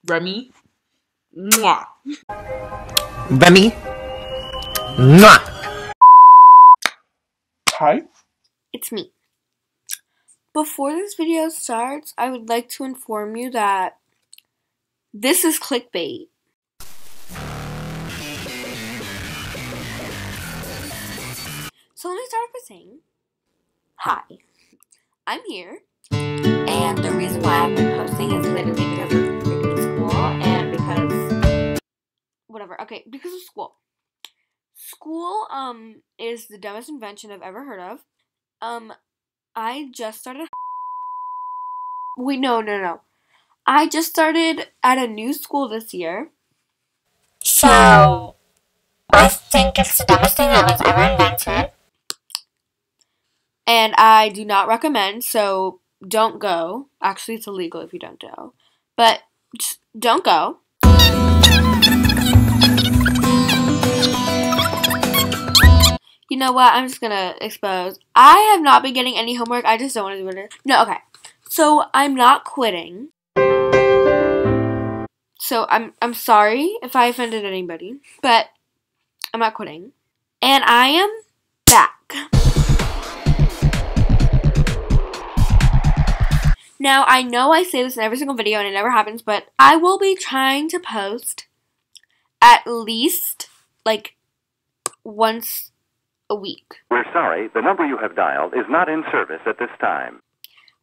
Remy. Mwah. Remy. Mwah. Hi. It's me. Before this video starts, I would like to inform you that this is clickbait. So let me start by saying, hi, I'm here. And the reason why I've been posting is literally because of freaking school and because, whatever, okay, because of school. School, is the dumbest invention I've ever heard of. I just started, wait, no. I just started at a new school this year. So, I think it's the dumbest thing that was ever invented. And I do not recommend, so don't go. Actually, it's illegal if you don't go. But just don't go. You know what? I'm just gonna expose. I have not been getting any homework. I just don't want to do it. No, okay. So I'm not quitting. So I'm sorry if I offended anybody, but I'm not quitting. And I am back. Now, I know I say this in every single video and it never happens, but I will be trying to post at least, like, once a week. We're sorry, the number you have dialed is not in service at this time.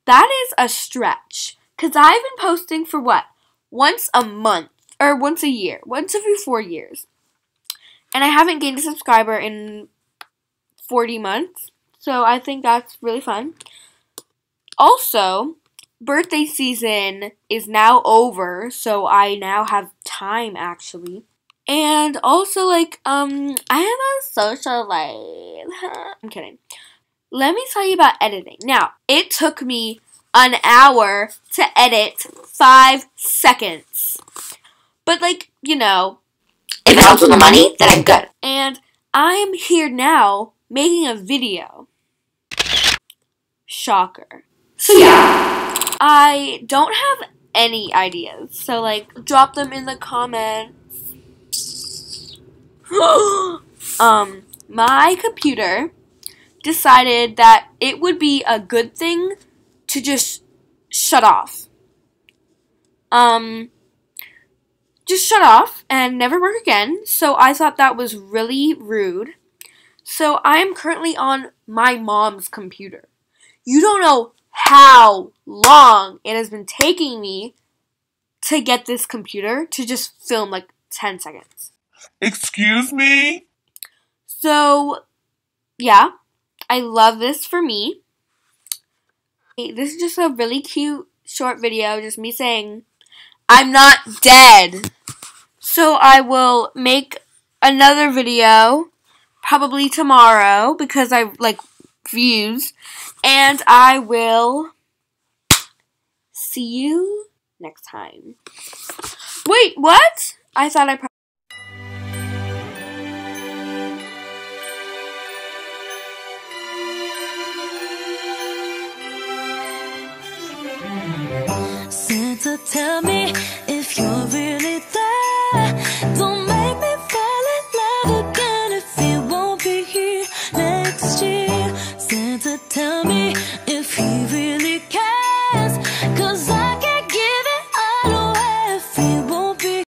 That is a stretch, because I've been posting for what? Once a month, or once a year, once every 4 years. And I haven't gained a subscriber in 40 months, so I think that's really fun. Also, birthday season is now over, so I now have time, actually. And also, like, I have a social life. I'm kidding. Let me tell you about editing. Now, it took me an hour to edit 5 seconds. But, like, you know, If it helps with the money, then I'm good. and I'm here now making a video. Shocker. So, yeah, I don't have any ideas. So, like, drop them in the comments. My computer decided that it would be a good thing to just shut off. Just shut off and never work again. So I thought that was really rude. So I am currently on my mom's computer. You don't know how long it has been taking me to get this computer to just film like 10 seconds. Excuse me? So, yeah, I love this for me. This is just a really cute short video, just me saying, I'm not dead. So I will make another video, probably tomorrow, because I like views, and I will see you next time. Wait, what? I thought I Santa, tell me